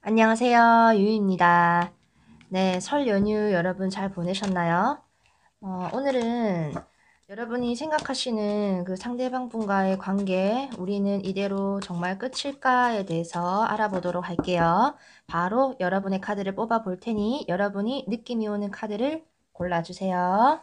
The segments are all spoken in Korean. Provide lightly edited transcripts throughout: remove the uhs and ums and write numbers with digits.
안녕하세요. 유유입니다. 네, 설 연휴 여러분 잘 보내셨나요? 오늘은 여러분이 생각하시는 그 상대방 분과의 관계, 우리는 이대로 정말 끝일까에 대해서 알아보도록 할게요. 바로 여러분의 카드를 뽑아 볼 테니 여러분이 느낌이 오는 카드를 골라주세요.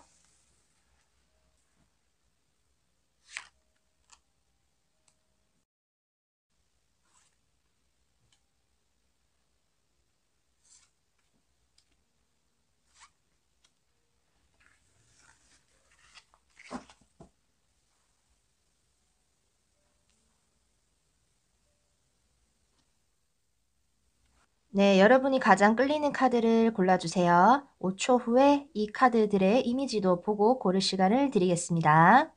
네, 여러분이 가장 끌리는 카드를 골라주세요. 5초 후에 이 카드들의 이미지도 보고 고를 시간을 드리겠습니다.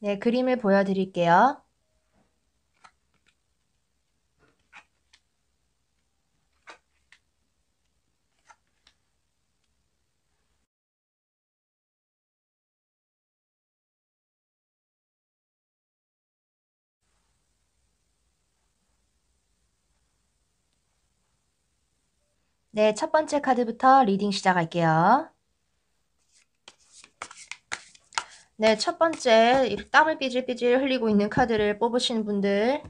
네, 그림을 보여드릴게요. 네, 첫 번째 카드부터 리딩 시작할게요. 네, 첫 번째 땀을 삐질삐질 흘리고 있는 카드를 뽑으신 분들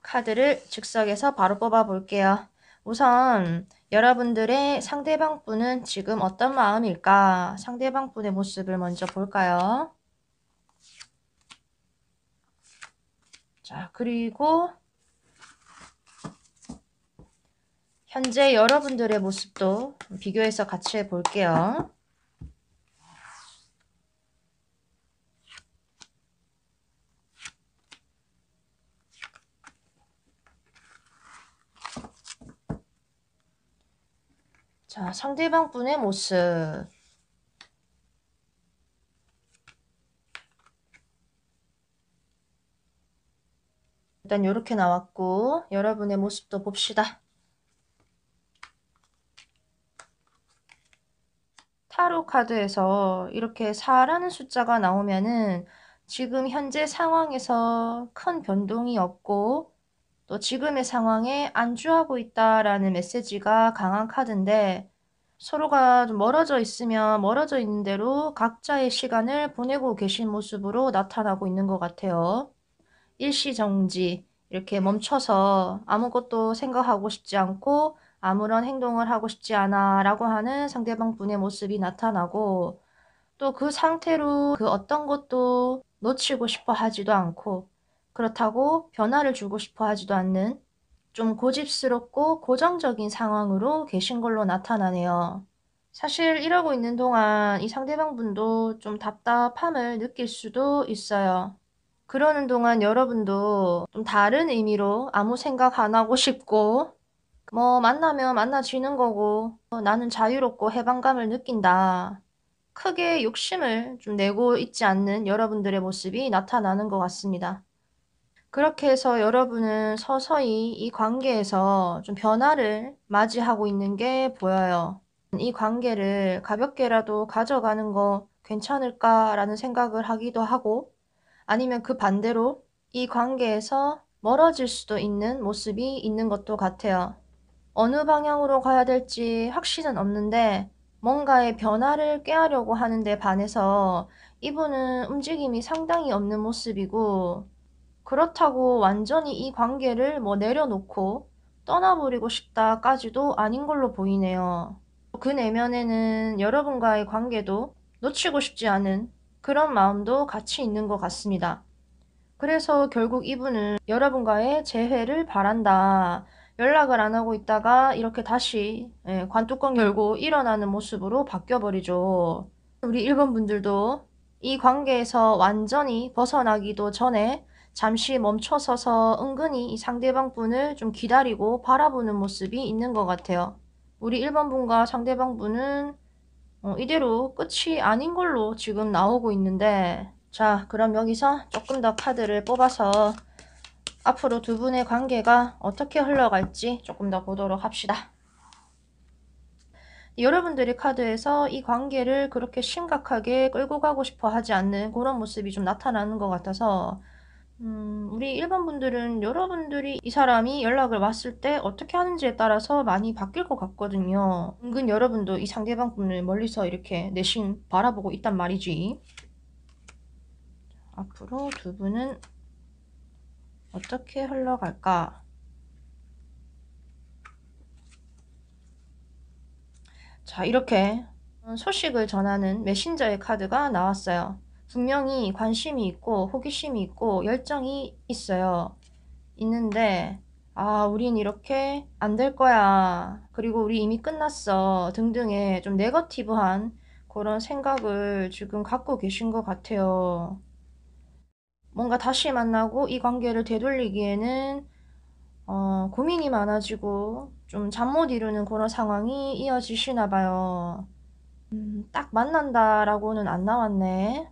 카드를 즉석에서 바로 뽑아 볼게요. 우선 여러분들의 상대방 분은 지금 어떤 마음일까? 상대방 분의 모습을 먼저 볼까요? 자, 그리고 현재 여러분들의 모습도 비교해서 같이 해볼게요. 자, 상대방 분의 모습. 일단 이렇게 나왔고 여러분의 모습도 봅시다. 타로 카드에서 이렇게 4라는 숫자가 나오면은 지금 현재 상황에서 큰 변동이 없고 또 지금의 상황에 안주하고 있다라는 메시지가 강한 카드인데 서로가 좀 멀어져 있으면 멀어져 있는 대로 각자의 시간을 보내고 계신 모습으로 나타나고 있는 것 같아요. 일시정지, 이렇게 멈춰서 아무것도 생각하고 싶지 않고 아무런 행동을 하고 싶지 않아 라고 하는 상대방 분의 모습이 나타나고 또 그 상태로 그 어떤 것도 놓치고 싶어 하지도 않고 그렇다고 변화를 주고 싶어 하지도 않는 좀 고집스럽고 고정적인 상황으로 계신 걸로 나타나네요. 사실 이러고 있는 동안 이 상대방 분도 좀 답답함을 느낄 수도 있어요. 그러는 동안 여러분도 좀 다른 의미로 아무 생각 안 하고 싶고 뭐 만나면 만나지는 거고 나는 자유롭고 해방감을 느낀다. 크게 욕심을 좀 내고 있지 않는 여러분들의 모습이 나타나는 것 같습니다. 그렇게 해서 여러분은 서서히 이 관계에서 좀 변화를 맞이하고 있는 게 보여요. 이 관계를 가볍게라도 가져가는 거 괜찮을까라는 생각을 하기도 하고 아니면 그 반대로 이 관계에서 멀어질 수도 있는 모습이 있는 것도 같아요. 어느 방향으로 가야 될지 확신은 없는데 뭔가의 변화를 꾀하려고 하는데 반해서 이분은 움직임이 상당히 없는 모습이고 그렇다고 완전히 이 관계를 뭐 내려놓고 떠나버리고 싶다까지도 아닌 걸로 보이네요. 그 내면에는 여러분과의 관계도 놓치고 싶지 않은 그런 마음도 같이 있는 것 같습니다. 그래서 결국 이분은 여러분과의 재회를 바란다. 연락을 안 하고 있다가 이렇게 다시 관뚜껑 열고 일어나는 모습으로 바뀌어버리죠. 우리 1번 분들도 이 관계에서 완전히 벗어나기도 전에 잠시 멈춰서서 은근히 이 상대방 분을 좀 기다리고 바라보는 모습이 있는 것 같아요. 우리 1번 분과 상대방 분은 이대로 끝이 아닌 걸로 지금 나오고 있는데 자, 그럼 여기서 조금 더 카드를 뽑아서 앞으로 두 분의 관계가 어떻게 흘러갈지 조금 더 보도록 합시다. 여러분들의 카드에서 이 관계를 그렇게 심각하게 끌고 가고 싶어 하지 않는 그런 모습이 좀 나타나는 것 같아서 우리 1번 분들은 여러분들이 이 사람이 연락을 왔을 때 어떻게 하는지에 따라서 많이 바뀔 것 같거든요. 은근 여러분도 이 상대방 분을 멀리서 이렇게 내심 바라보고 있단 말이지. 앞으로 두 분은 어떻게 흘러갈까? 자, 이렇게 소식을 전하는 메신저의 카드가 나왔어요. 분명히 관심이 있고 호기심이 있고 열정이 있어요. 있는데 우린 이렇게 안 될 거야. 그리고 우리 이미 끝났어. 등등의 좀 네거티브한 그런 생각을 지금 갖고 계신 것 같아요. 뭔가 다시 만나고 이 관계를 되돌리기에는 고민이 많아지고 좀 잠 못 이루는 그런 상황이 이어지시나 봐요. 딱 만난다라고는 안 나왔네.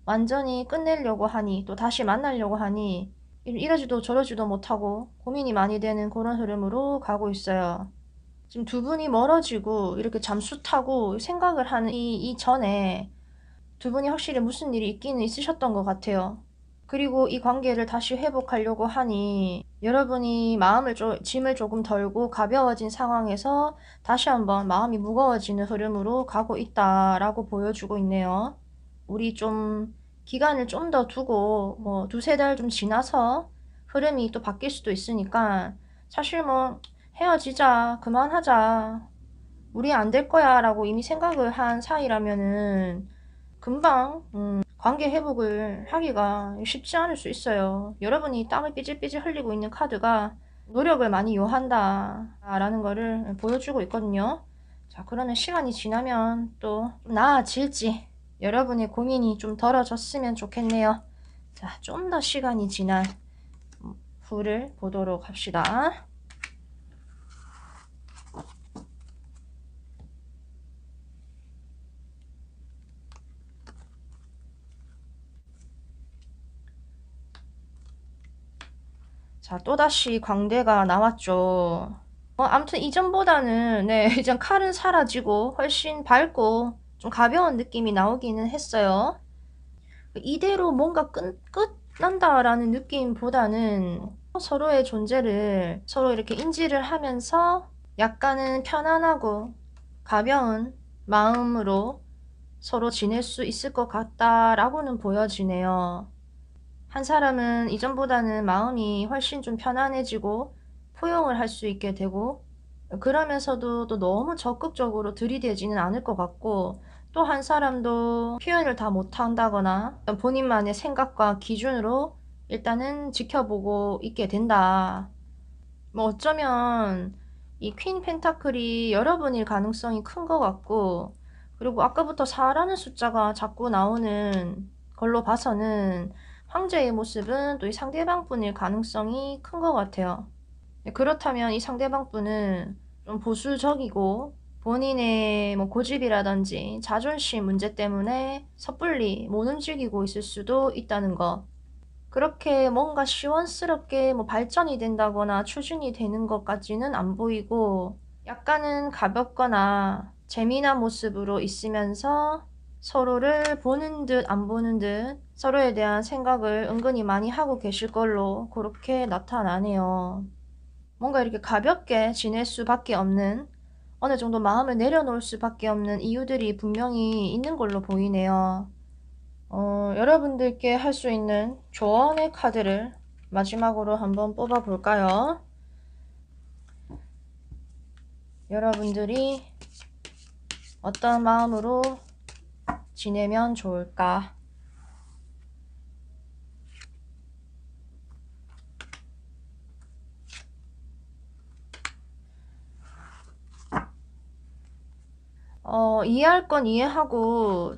완전히 끝내려고 하니 또 다시 만나려고 하니 이러지도 저러지도 못하고 고민이 많이 되는 그런 흐름으로 가고 있어요. 지금 두 분이 멀어지고 이렇게 잠수 타고 생각을 하는 이 전에 두 분이 확실히 무슨 일이 있기는 있으셨던 것 같아요. 그리고 이 관계를 다시 회복하려고 하니 여러분이 짐을 조금 덜고 가벼워진 상황에서 다시 한번 마음이 무거워지는 흐름으로 가고 있다라고 보여주고 있네요. 우리 좀 기간을 좀 더 두고 뭐 두세 달 좀 지나서 흐름이 또 바뀔 수도 있으니까 사실 뭐 헤어지자, 그만하자, 우리 안 될 거야 라고 이미 생각을 한 사이라면은 금방 관계 회복을 하기가 쉽지 않을 수 있어요. 여러분이 땀을 삐질삐질 흘리고 있는 카드가 노력을 많이 요한다 라는 거를 보여주고 있거든요. 자, 그러면 시간이 지나면 또 좀 나아질지 여러분의 고민이 좀 덜어졌으면 좋겠네요. 자, 좀 더 시간이 지난 후를 보도록 합시다. 자, 또다시 광대가 나왔죠. 아무튼 이전보다는 이제 칼은 사라지고 훨씬 밝고 좀 가벼운 느낌이 나오기는 했어요. 이대로 뭔가 끝난다라는 느낌보다는 서로의 존재를 서로 이렇게 인지를 하면서 약간은 편안하고 가벼운 마음으로 서로 지낼 수 있을 것 같다라고는 보여지네요. 한 사람은 이전보다는 마음이 훨씬 좀 편안해지고 포용을 할 수 있게 되고 그러면서도 또 너무 적극적으로 들이대지는 않을 것 같고 또 한 사람도 표현을 다 못한다거나 본인만의 생각과 기준으로 일단은 지켜보고 있게 된다. 뭐 어쩌면 이 퀸 펜타클이 여러분일 가능성이 큰 것 같고 그리고 아까부터 4라는 숫자가 자꾸 나오는 걸로 봐서는 황제의 모습은 또 이 상대방 분일 가능성이 큰 것 같아요. 그렇다면 이 상대방 분은 좀 보수적이고 본인의 뭐 고집이라든지 자존심 문제 때문에 섣불리 못 움직이고 있을 수도 있다는 거. 그렇게 뭔가 시원스럽게 뭐 발전이 된다거나 추진이 되는 것까지는 안 보이고 약간은 가볍거나 재미난 모습으로 있으면서 서로를 보는 듯 안 보는 듯 서로에 대한 생각을 은근히 많이 하고 계실 걸로 그렇게 나타나네요. 뭔가 이렇게 가볍게 지낼 수밖에 없는 어느 정도 마음을 내려놓을 수밖에 없는 이유들이 분명히 있는 걸로 보이네요. 여러분들께 할 수 있는 조언의 카드를 마지막으로 한번 뽑아 볼까요? 여러분들이 어떤 마음으로 지내면 좋을까? 이해할 건 이해하고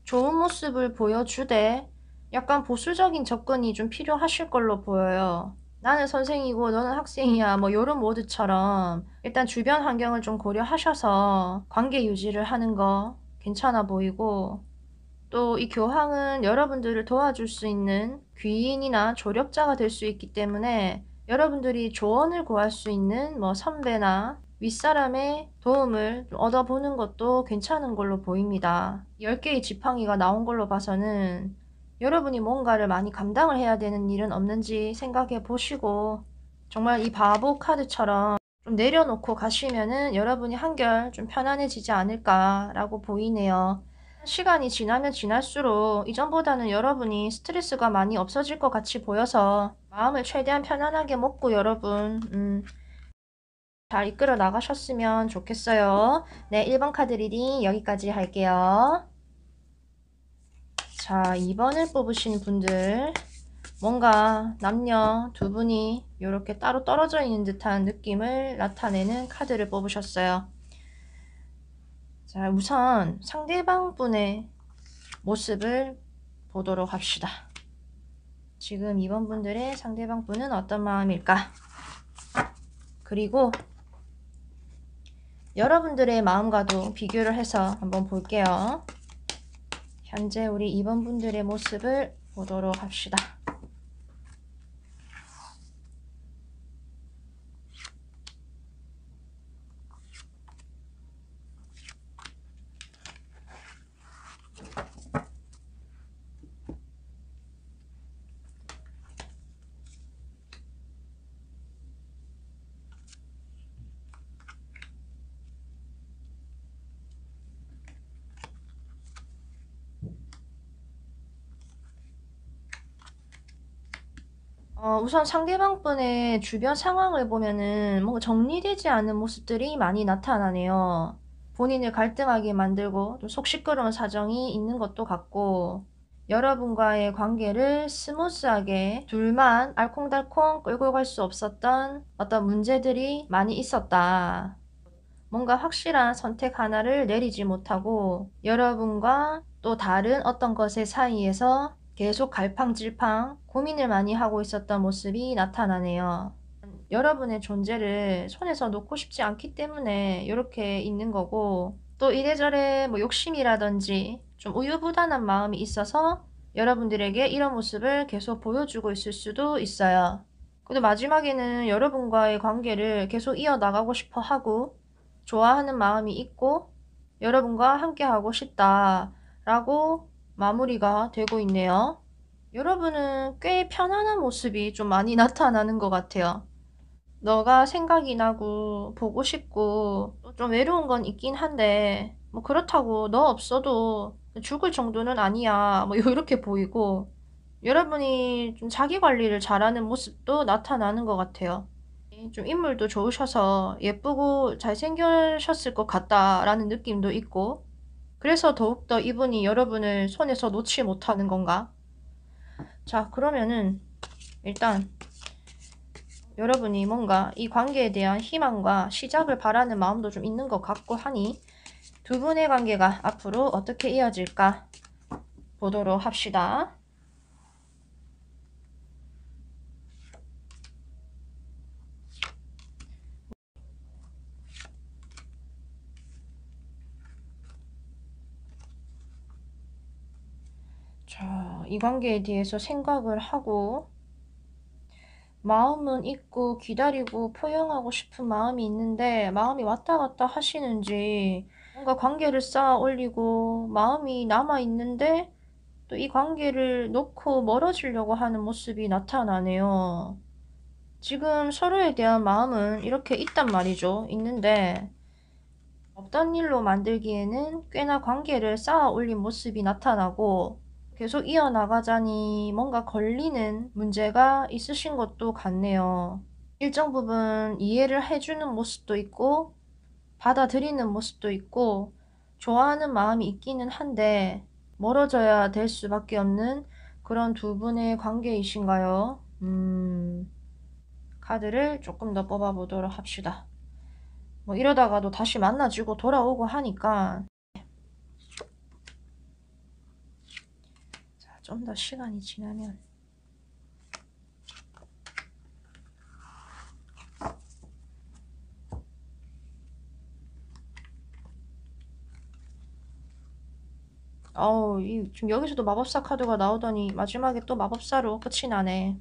좋은 모습을 보여주되 약간 보수적인 접근이 좀 필요하실 걸로 보여요. 나는 선생이고 너는 학생이야 뭐 요런 모드처럼 일단 주변 환경을 좀 고려하셔서 관계 유지를 하는 거 괜찮아 보이고 또 이 교황은 여러분들을 도와줄 수 있는 귀인이나 조력자가 될 수 있기 때문에 여러분들이 조언을 구할 수 있는 뭐 선배나 윗사람의 도움을 좀 얻어보는 것도 괜찮은 걸로 보입니다. 10개의 지팡이가 나온 걸로 봐서는 여러분이 뭔가를 많이 감당을 해야 되는 일은 없는지 생각해 보시고, 정말 이 바보 카드처럼 좀 내려놓고 가시면은 여러분이 한결 좀 편안해지지 않을까라고 보이네요. 시간이 지나면 지날수록 이전보다는 여러분이 스트레스가 많이 없어질 것 같이 보여서 마음을 최대한 편안하게 먹고 여러분 잘 이끌어 나가셨으면 좋겠어요. 네, 1번 카드 리딩 여기까지 할게요. 자, 2번을 뽑으신 분들, 뭔가 남녀 두 분이 이렇게 따로 떨어져 있는 듯한 느낌을 나타내는 카드를 뽑으셨어요. 자, 우선 상대방 분의 모습을 보도록 합시다. 지금 2번 분들의 상대방 분은 어떤 마음일까? 그리고 여러분들의 마음과도 비교를 해서 한번 볼게요. 현재 우리 2번 분들의 모습을 보도록 합시다. 우선 상대방 분의 주변 상황을 보면은 뭔가 정리되지 않은 모습들이 많이 나타나네요. 본인을 갈등하게 만들고 좀 속 시끄러운 사정이 있는 것도 같고, 여러분과의 관계를 스무스하게 둘만 알콩달콩 끌고 갈 수 없었던 어떤 문제들이 많이 있었다. 뭔가 확실한 선택 하나를 내리지 못하고 여러분과 또 다른 어떤 것의 사이에서 계속 갈팡질팡 고민을 많이 하고 있었던 모습이 나타나네요. 여러분의 존재를 손에서 놓고 싶지 않기 때문에 이렇게 있는 거고, 또 이래저래 뭐 욕심이라든지 좀 우유부단한 마음이 있어서 여러분들에게 이런 모습을 계속 보여주고 있을 수도 있어요. 근데 마지막에는 여러분과의 관계를 계속 이어나가고 싶어 하고 좋아하는 마음이 있고 여러분과 함께 하고 싶다 라고 마무리가 되고 있네요. 여러분은 꽤 편안한 모습이 좀 많이 나타나는 것 같아요. 너가 생각이 나고 보고 싶고 또 좀 외로운 건 있긴 한데 뭐 그렇다고 너 없어도 죽을 정도는 아니야 뭐 이렇게 보이고, 여러분이 좀 자기 관리를 잘하는 모습도 나타나는 것 같아요. 좀 인물도 좋으셔서 예쁘고 잘생기셨을 것 같다라는 느낌도 있고, 그래서 더욱더 이분이 여러분을 손에서 놓지 못하는 건가? 자, 그러면은 일단 여러분이 뭔가 이 관계에 대한 희망과 시작을 바라는 마음도 좀 있는 것 같고 하니 두 분의 관계가 앞으로 어떻게 이어질까 보도록 합시다. 자, 이 관계에 대해서 생각을 하고 마음은 있고 기다리고 포용하고 싶은 마음이 있는데 마음이 왔다 갔다 하시는지, 뭔가 관계를 쌓아 올리고 마음이 남아 있는데 또 이 관계를 놓고 멀어지려고 하는 모습이 나타나네요. 지금 서로에 대한 마음은 이렇게 있단 말이죠. 있는데 없던 일로 만들기에는 꽤나 관계를 쌓아 올린 모습이 나타나고 계속 이어나가자니 뭔가 걸리는 문제가 있으신 것도 같네요. 일정 부분 이해를 해주는 모습도 있고 받아들이는 모습도 있고 좋아하는 마음이 있기는 한데 멀어져야 될 수밖에 없는 그런 두 분의 관계이신가요? 카드를 조금 더 뽑아보도록 합시다. 뭐 이러다가도 다시 만나지고 돌아오고 하니까 좀 더 시간이 지나면 지금 여기서도 마법사 카드가 나오더니 마지막에 또 마법사로 끝이 나네.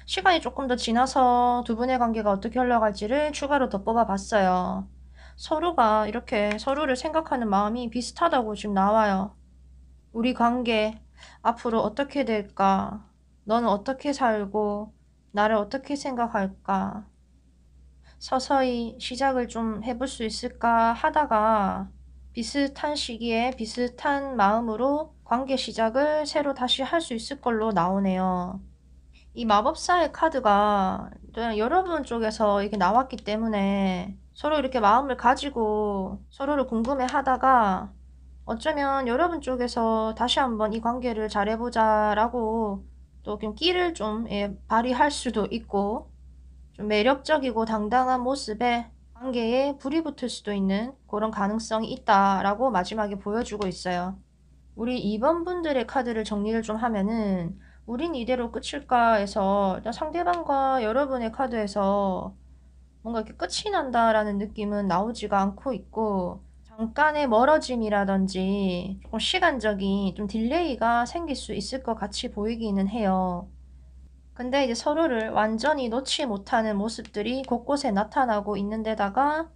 시간이 조금 더 지나서 두 분의 관계가 어떻게 흘러갈지를 추가로 더 뽑아봤어요. 서로가 이렇게 서로를 생각하는 마음이 비슷하다고 지금 나와요. 우리 관계 앞으로 어떻게 될까? 너는 어떻게 살고 나를 어떻게 생각할까? 서서히 시작을 좀 해볼 수 있을까 하다가 비슷한 시기에 비슷한 마음으로 관계 시작을 새로 다시 할 수 있을 걸로 나오네요. 이 마법사의 카드가 여러분 쪽에서 이렇게 나왔기 때문에 서로 이렇게 마음을 가지고 서로를 궁금해 하다가 어쩌면 여러분 쪽에서 다시 한번 이 관계를 잘해보자 라고 또 좀 끼를 좀 발휘할 수도 있고 좀 매력적이고 당당한 모습에 관계에 불이 붙을 수도 있는 그런 가능성이 있다라고 마지막에 보여주고 있어요. 우리 2번 분들의 카드를 정리를 좀 하면은 우린 이대로 끝일까 해서 일단 상대방과 여러분의 카드에서 뭔가 이렇게 끝이 난다라는 느낌은 나오지가 않고 있고 잠깐의 멀어짐이라든지 조금 시간적인 좀 딜레이가 생길 수 있을 것 같이 보이기는 해요. 근데 이제 서로를 완전히 놓지 못하는 모습들이 곳곳에 나타나고 있는데다가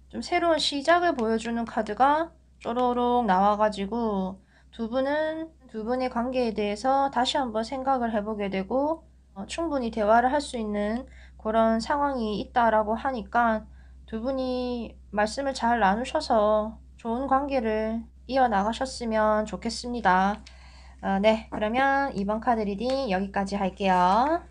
좀 새로운 시작을 보여주는 카드가 쪼로록 나와가지고 두 분은 두 분의 관계에 대해서 다시 한번 생각을 해보게 되고 충분히 대화를 할 수 있는 그런 상황이 있다라고 하니까 두 분이 말씀을 잘 나누셔서 좋은 관계를 이어나가셨으면 좋겠습니다. 네, 그러면 이번 카드 리딩 여기까지 할게요.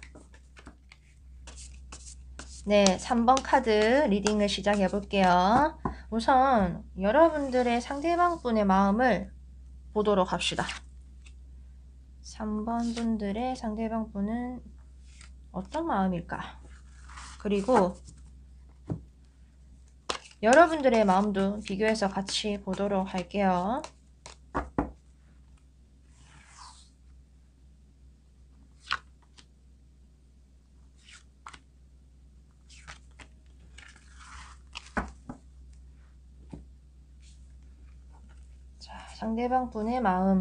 네, 3번 카드 리딩을 시작해 볼게요. 우선 여러분들의 상대방 분의 마음을 보도록 합시다. 3번 분들의 상대방 분은 어떤 마음일까? 그리고 여러분들의 마음도 비교해서 같이 보도록 할게요. 자, 상대방 분의 마음.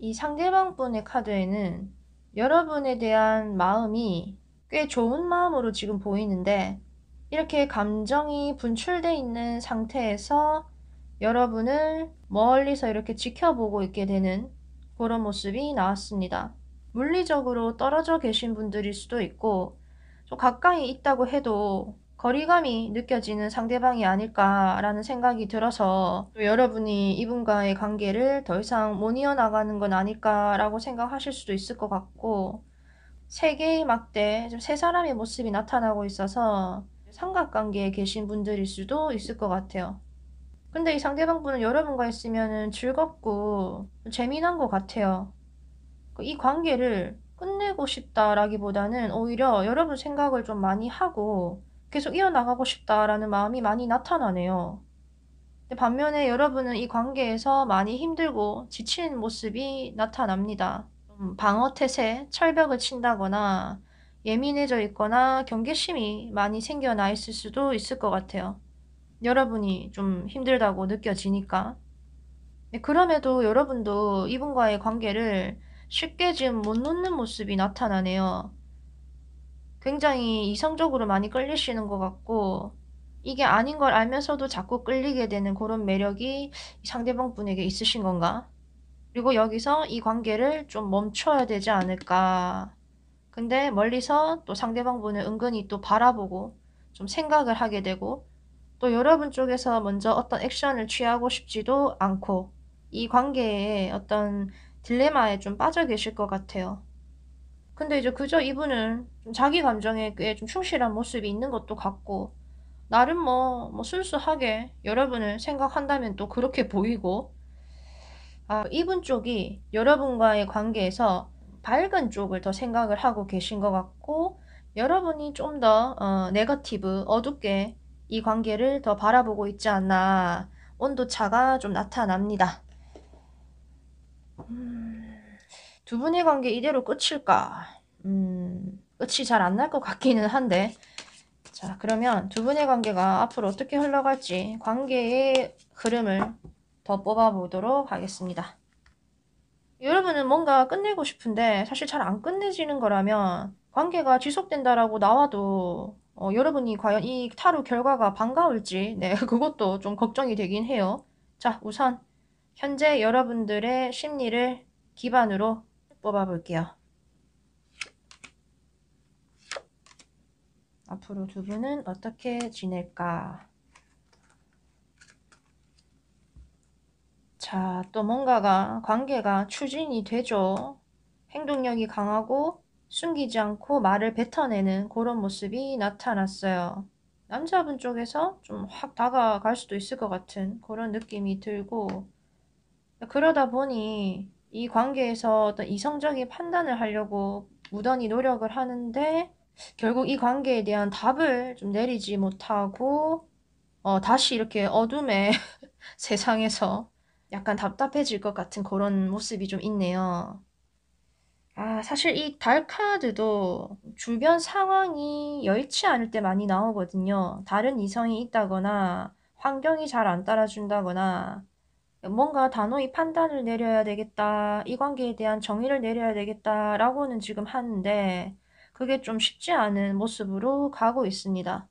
이 상대방 분의 카드에는 여러분에 대한 마음이 꽤 좋은 마음으로 지금 보이는데 이렇게 감정이 분출되어 있는 상태에서 여러분을 멀리서 이렇게 지켜보고 있게 되는 그런 모습이 나왔습니다. 물리적으로 떨어져 계신 분들일 수도 있고 좀 가까이 있다고 해도 거리감이 느껴지는 상대방이 아닐까라는 생각이 들어서 또 여러분이 이분과의 관계를 더 이상 못 이어나가는 건 아닐까라고 생각하실 수도 있을 것 같고 세 개의 막대, 세 사람의 모습이 나타나고 있어서 삼각관계에 계신 분들일 수도 있을 것 같아요. 근데 이 상대방분은 여러분과 있으면 즐겁고 재미난 것 같아요. 이 관계를 끝내고 싶다라기보다는 오히려 여러분 생각을 좀 많이 하고 계속 이어나가고 싶다라는 마음이 많이 나타나네요. 근데 반면에 여러분은 이 관계에서 많이 힘들고 지치는 모습이 나타납니다. 방어태세, 철벽을 친다거나 예민해져 있거나 경계심이 많이 생겨나 있을 수도 있을 것 같아요. 여러분이 좀 힘들다고 느껴지니까. 그럼에도 여러분도 이분과의 관계를 쉽게 지금 못 놓는 모습이 나타나네요. 굉장히 이성적으로 많이 끌리시는 것 같고 이게 아닌 걸 알면서도 자꾸 끌리게 되는 그런 매력이 상대방 분에게 있으신 건가? 그리고 여기서 이 관계를 좀 멈춰야 되지 않을까? 근데 멀리서 또 상대방 분을 은근히 또 바라보고 좀 생각을 하게 되고 또 여러분 쪽에서 먼저 어떤 액션을 취하고 싶지도 않고 이 관계에 어떤 딜레마에 좀 빠져 계실 것 같아요. 근데 이제 그저 이분은 좀 자기 감정에 꽤 좀 충실한 모습이 있는 것도 같고 나름 뭐 순수하게 여러분을 생각한다면 또 그렇게 보이고 이분 쪽이 여러분과의 관계에서 밝은 쪽을 더 생각을 하고 계신 것 같고 여러분이 좀 더 네거티브, 어둡게 이 관계를 더 바라보고 있지 않나 온도차가 좀 나타납니다. 두 분의 관계 이대로 끝일까? 끝이 잘 안 날 것 같기는 한데 자 그러면 두 분의 관계가 앞으로 어떻게 흘러갈지 관계의 흐름을 더 뽑아보도록 하겠습니다. 여러분은 뭔가 끝내고 싶은데 사실 잘 안 끝내지는 거라면 관계가 지속된다라고 나와도 여러분이 과연 이 타로 결과가 반가울지 네, 그것도 좀 걱정이 되긴 해요. 자, 우선 현재 여러분들의 심리를 기반으로 뽑아볼게요. 앞으로 두 분은 어떻게 지낼까? 자, 또 뭔가가 관계가 추진이 되죠. 행동력이 강하고 숨기지 않고 말을 뱉어내는 그런 모습이 나타났어요. 남자분 쪽에서 좀 확 다가갈 수도 있을 것 같은 그런 느낌이 들고, 그러다 보니 이 관계에서 어떤 이성적인 판단을 하려고 무던히 노력을 하는데 결국 이 관계에 대한 답을 좀 내리지 못하고 다시 이렇게 어둠의 세상에서 약간 답답해질 것 같은 그런 모습이 좀 있네요. 아, 사실 이 달 카드도 주변 상황이 여의치 않을 때 많이 나오거든요. 다른 이성이 있다거나 환경이 잘 안 따라준다거나 뭔가 단호히 판단을 내려야 되겠다, 이 관계에 대한 정의를 내려야 되겠다라고는 지금 하는데 그게 좀 쉽지 않은 모습으로 가고 있습니다.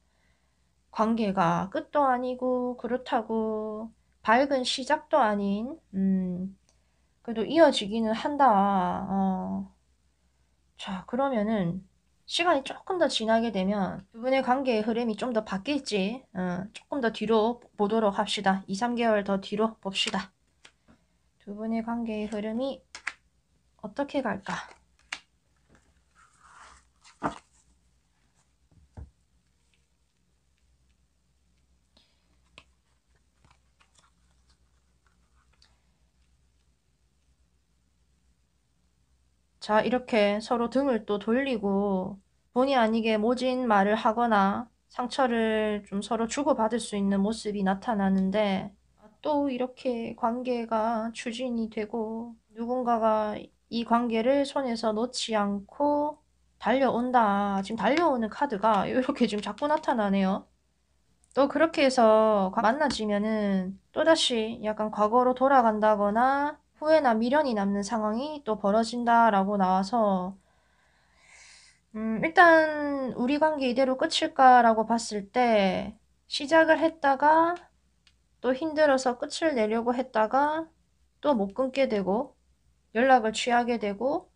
관계가 끝도 아니고 그렇다고 밝은 시작도 아닌 그래도 이어지기는 한다. 자, 그러면은 시간이 조금 더 지나게 되면 두 분의 관계의 흐름이 좀 더 바뀔지 조금 더 뒤로 보도록 합시다. 2, 3개월 더 뒤로 봅시다. 두 분의 관계의 흐름이 어떻게 갈까? 자, 이렇게 서로 등을 또 돌리고 본의 아니게 모진 말을 하거나 상처를 좀 서로 주고받을 수 있는 모습이 나타나는데 또 이렇게 관계가 추진이 되고 누군가가 이 관계를 손에서 놓지 않고 달려온다. 지금 달려오는 카드가 이렇게 지금 자꾸 나타나네요. 또 그렇게 해서 만나지면은 또다시 약간 과거로 돌아간다거나 후회나 미련이 남는 상황이 또 벌어진다라고 나와서 일단 우리 관계 이대로 끝일까라고 봤을 때 시작을 했다가 또 힘들어서 끝을 내려고 했다가 또 못 끊게 되고 연락을 취하게 되고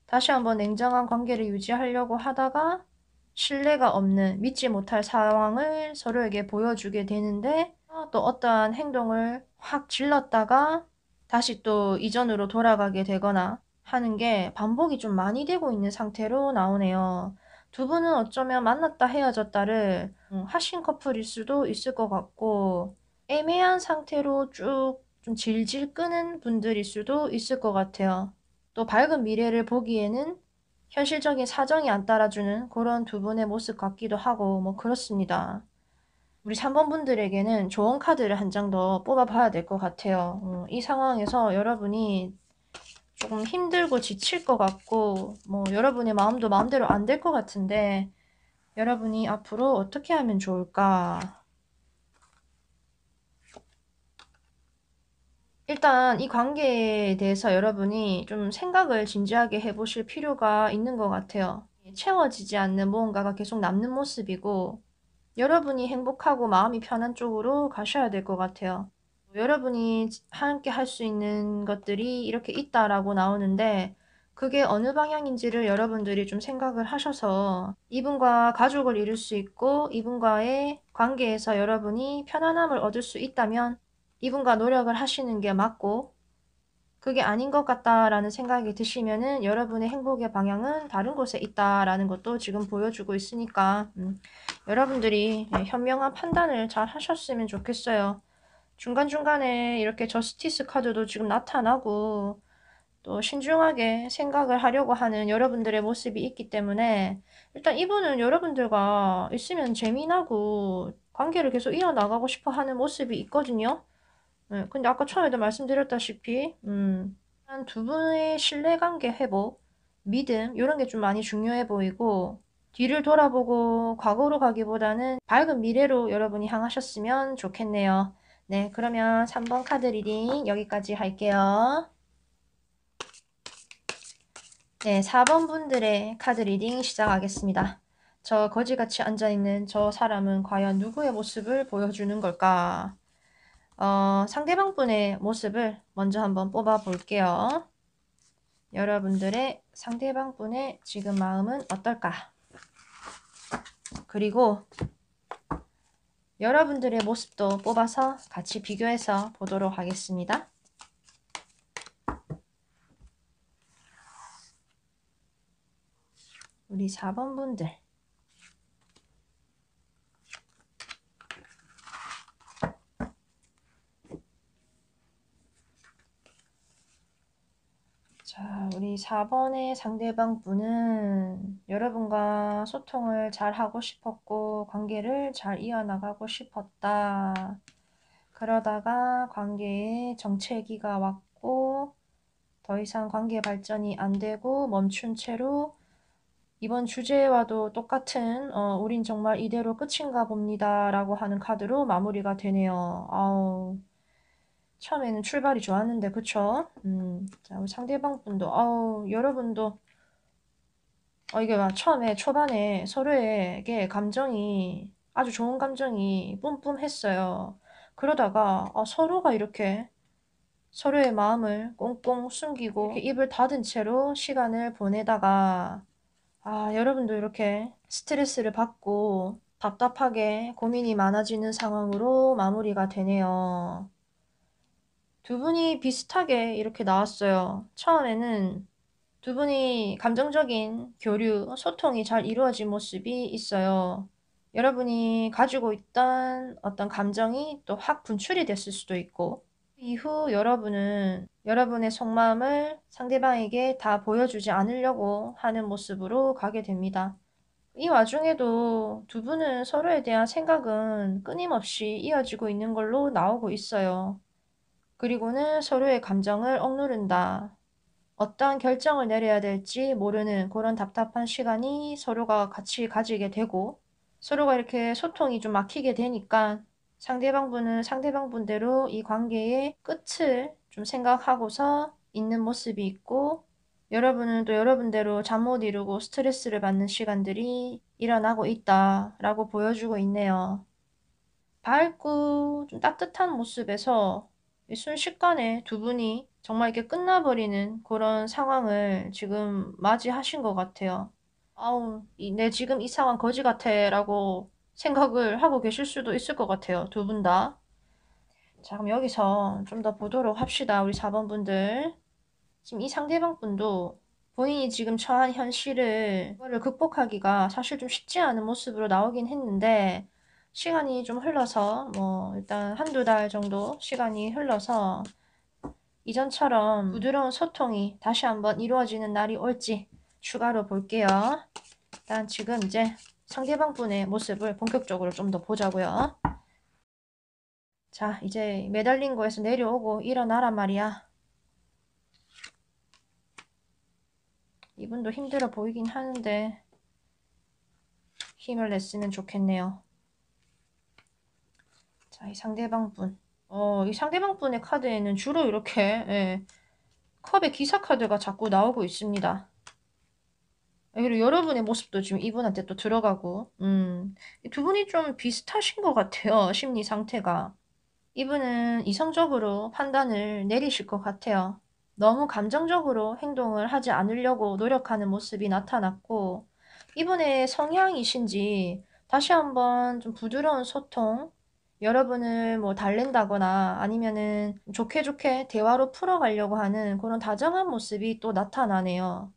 다시 한번 냉정한 관계를 유지하려고 하다가 신뢰가 없는 믿지 못할 상황을 서로에게 보여주게 되는데 또 어떠한 행동을 확 질렀다가 다시 또 이전으로 돌아가게 되거나 하는 게 반복이 좀 많이 되고 있는 상태로 나오네요. 두 분은 어쩌면 만났다 헤어졌다를 하신 커플일 수도 있을 것 같고 애매한 상태로 쭉 좀 질질 끄는 분들일 수도 있을 것 같아요. 또 밝은 미래를 보기에는 현실적인 사정이 안 따라주는 그런 두 분의 모습 같기도 하고 뭐 그렇습니다. 우리 3번 분들에게는 좋은 카드를 한 장 더 뽑아봐야 될 것 같아요. 이 상황에서 여러분이 조금 힘들고 지칠 것 같고 뭐 여러분의 마음도 마음대로 안 될 것 같은데 여러분이 앞으로 어떻게 하면 좋을까? 일단 이 관계에 대해서 여러분이 좀 생각을 진지하게 해보실 필요가 있는 것 같아요. 채워지지 않는 무언가가 계속 남는 모습이고 여러분이 행복하고 마음이 편한 쪽으로 가셔야 될 것 같아요. 여러분이 함께 할 수 있는 것들이 이렇게 있다라고 나오는데 그게 어느 방향인지를 여러분들이 좀 생각을 하셔서 이분과 가족을 이룰 수 있고 이분과의 관계에서 여러분이 편안함을 얻을 수 있다면 이분과 노력을 하시는 게 맞고 그게 아닌 것 같다라는 생각이 드시면은 여러분의 행복의 방향은 다른 곳에 있다라는 것도 지금 보여주고 있으니까 여러분들이 현명한 판단을 잘 하셨으면 좋겠어요. 중간중간에 이렇게 저스티스 카드도 지금 나타나고 또 신중하게 생각을 하려고 하는 여러분들의 모습이 있기 때문에 일단 이분은 여러분들과 있으면 재미나고 관계를 계속 이어나가고 싶어 하는 모습이 있거든요. 네, 근데 아까 처음에도 말씀드렸다시피, 한두 분의 신뢰관계 회복, 믿음, 이런 게 좀 많이 중요해 보이고, 뒤를 돌아보고 과거로 가기보다는 밝은 미래로 여러분이 향하셨으면 좋겠네요. 네, 그러면 3번 카드 리딩 여기까지 할게요. 네, 4번 분들의 카드 리딩 시작하겠습니다. 저 거지같이 앉아있는 저 사람은 과연 누구의 모습을 보여주는 걸까? 상대방 분의 모습을 먼저 한번 뽑아 볼게요. 여러분들의 상대방 분의 지금 마음은 어떨까? 그리고 여러분들의 모습도 뽑아서 같이 비교해서 보도록 하겠습니다. 우리 4번 분들. 자, 우리 4번의 상대방 분은 여러분과 소통을 잘 하고 싶었고 관계를 잘 이어나가고 싶었다. 그러다가 관계에 정체기가 왔고 더 이상 관계 발전이 안 되고 멈춘 채로 이번 주제와도 똑같은 우린 정말 이대로 끝인가 봅니다 라고 하는 카드로 마무리가 되네요. 아우, 처음에는 출발이 좋았는데 그쵸? 자, 우리 상대방 분도 여러분도 이게 막 처음에 초반에 서로에게 감정이 아주 좋은 감정이 뿜뿜했어요. 그러다가 서로가 이렇게 서로의 마음을 꽁꽁 숨기고 이렇게 입을 닫은 채로 시간을 보내다가 여러분도 이렇게 스트레스를 받고 답답하게 고민이 많아지는 상황으로 마무리가 되네요. 두 분이 비슷하게 이렇게 나왔어요. 처음에는 두 분이 감정적인 교류, 소통이 잘 이루어진 모습이 있어요. 여러분이 가지고 있던 어떤 감정이 또 확 분출이 됐을 수도 있고 이후 여러분은 여러분의 속마음을 상대방에게 다 보여주지 않으려고 하는 모습으로 가게 됩니다. 이 와중에도 두 분은 서로에 대한 생각은 끊임없이 이어지고 있는 걸로 나오고 있어요. 그리고는 서로의 감정을 억누른다. 어떠한 결정을 내려야 될지 모르는 그런 답답한 시간이 서로가 같이 가지게 되고 서로가 이렇게 소통이 좀 막히게 되니까 상대방 분은 상대방 분대로 이 관계의 끝을 좀 생각하고서 있는 모습이 있고 여러분은 또 여러분대로 잠 못 이루고 스트레스를 받는 시간들이 일어나고 있다라고 보여주고 있네요. 밝고 좀 따뜻한 모습에서 순식간에 두 분이 정말 이렇게 끝나버리는 그런 상황을 지금 맞이하신 것 같아요. 아우, 내 지금 이 상황 거지 같아 라고 생각을 하고 계실 수도 있을 것 같아요. 두 분 다. 자, 그럼 여기서 좀 더 보도록 합시다. 우리 4번 분들. 지금 이 상대방 분도 본인이 지금 처한 현실을 그거를 극복하기가 사실 좀 쉽지 않은 모습으로 나오긴 했는데 시간이 좀 흘러서 뭐 일단 한두 달 정도 시간이 흘러서 이전처럼 부드러운 소통이 다시 한번 이루어지는 날이 올지 추가로 볼게요. 일단 지금 이제 상대방 분의 모습을 본격적으로 좀 더 보자고요. 자, 이제 매달린 거에서 내려오고 일어나란 말이야. 이분도 힘들어 보이긴 하는데 힘을 냈으면 좋겠네요. 자, 이 상대방 분. 이 상대방 분의 카드에는 주로 이렇게 컵의 기사 카드가 자꾸 나오고 있습니다. 그리고 여러분의 모습도 지금 이분한테 또 들어가고 두 분이 좀 비슷하신 것 같아요. 심리 상태가. 이분은 이성적으로 판단을 내리실 것 같아요. 너무 감정적으로 행동을 하지 않으려고 노력하는 모습이 나타났고 이분의 성향이신지 다시 한번 좀 부드러운 소통, 여러분을 뭐 달랜다거나 아니면은 좋게 좋게 대화로 풀어가려고 하는 그런 다정한 모습이 또 나타나네요.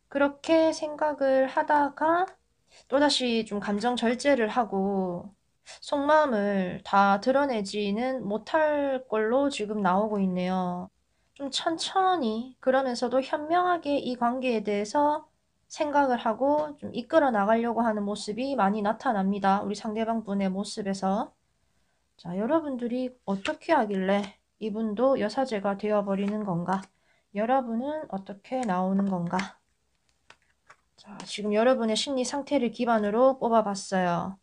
그렇게 생각을 하다가 또다시 좀 감정 절제를 하고 속마음을 다 드러내지는 못할 걸로 지금 나오고 있네요. 좀 천천히 그러면서도 현명하게 이 관계에 대해서 생각을 하고 좀 이끌어 나가려고 하는 모습이 많이 나타납니다. 우리 상대방 분의 모습에서. 자, 여러분들이 어떻게 하길래 이분도 여사제가 되어버리는 건가? 여러분은 어떻게 나오는 건가? 자, 지금 여러분의 심리 상태를 기반으로 뽑아봤어요.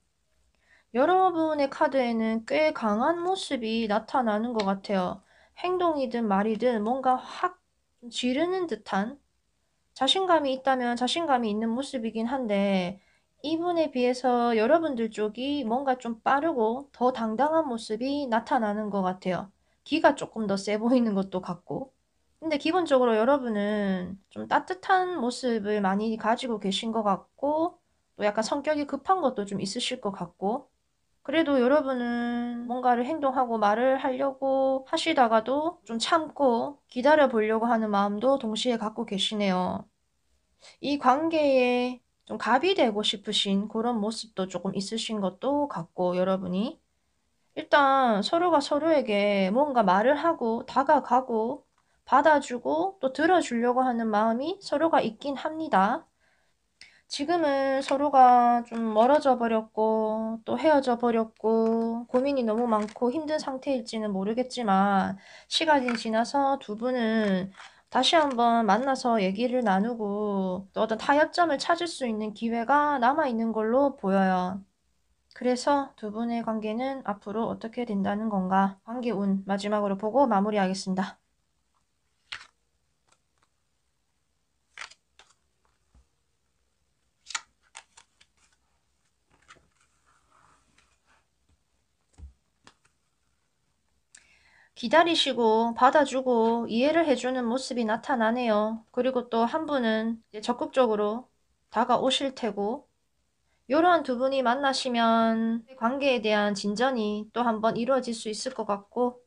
여러분의 카드에는 꽤 강한 모습이 나타나는 것 같아요. 행동이든 말이든 뭔가 확 지르는 듯한 자신감이 있다면 자신감이 있는 모습이긴 한데 이분에 비해서 여러분들 쪽이 뭔가 좀 빠르고 더 당당한 모습이 나타나는 것 같아요. 기가 조금 더 세 보이는 것도 같고. 근데 기본적으로 여러분은 좀 따뜻한 모습을 많이 가지고 계신 것 같고 또 약간 성격이 급한 것도 좀 있으실 것 같고 그래도 여러분은 뭔가를 행동하고 말을 하려고 하시다가도 좀 참고 기다려 보려고 하는 마음도 동시에 갖고 계시네요. 이 관계에 좀 갑이 되고 싶으신 그런 모습도 조금 있으신 것도 같고 여러분이 일단 서로가 서로에게 뭔가 말을 하고 다가가고 받아주고 또 들어주려고 하는 마음이 서로가 있긴 합니다. 지금은 서로가 좀 멀어져 버렸고 또 헤어져 버렸고 고민이 너무 많고 힘든 상태일지는 모르겠지만 시간이 지나서 두 분은 다시 한번 만나서 얘기를 나누고 또 어떤 타협점을 찾을 수 있는 기회가 남아 있는 걸로 보여요. 그래서 두 분의 관계는 앞으로 어떻게 된다는 건가? 관계 운 마지막으로 보고 마무리하겠습니다. 기다리시고 받아주고 이해를 해주는 모습이 나타나네요. 그리고 또 한 분은 이제 적극적으로 다가오실 테고 이러한 두 분이 만나시면 관계에 대한 진전이 또 한 번 이루어질 수 있을 것 같고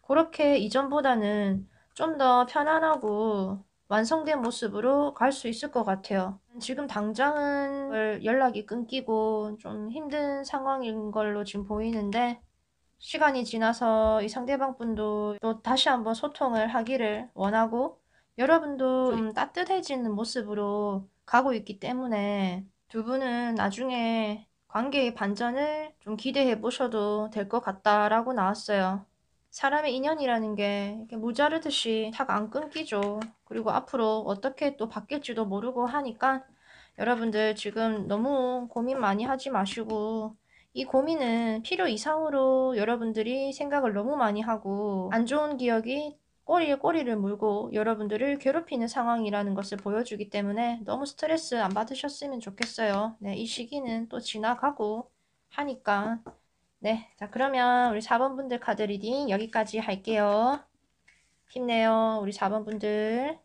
그렇게 이전보다는 좀 더 편안하고 완성된 모습으로 갈 수 있을 것 같아요. 지금 당장은 연락이 끊기고 좀 힘든 상황인 걸로 지금 보이는데 시간이 지나서 이 상대방 분도 또 다시 한번 소통을 하기를 원하고 여러분도 좀 따뜻해지는 모습으로 가고 있기 때문에 두 분은 나중에 관계의 반전을 좀 기대해 보셔도 될 것 같다라고 나왔어요. 사람의 인연이라는 게 이렇게 무자르듯이 탁 안 끊기죠. 그리고 앞으로 어떻게 또 바뀔지도 모르고 하니까 여러분들 지금 너무 고민 많이 하지 마시고 이 고민은 필요 이상으로 여러분들이 생각을 너무 많이 하고 안 좋은 기억이 꼬리에 꼬리를 물고 여러분들을 괴롭히는 상황이라는 것을 보여주기 때문에 너무 스트레스 안 받으셨으면 좋겠어요. 네, 이 시기는 또 지나가고 하니까 네, 자 그러면 우리 4번 분들 카드 리딩 여기까지 할게요. 힘내요, 우리 4번 분들.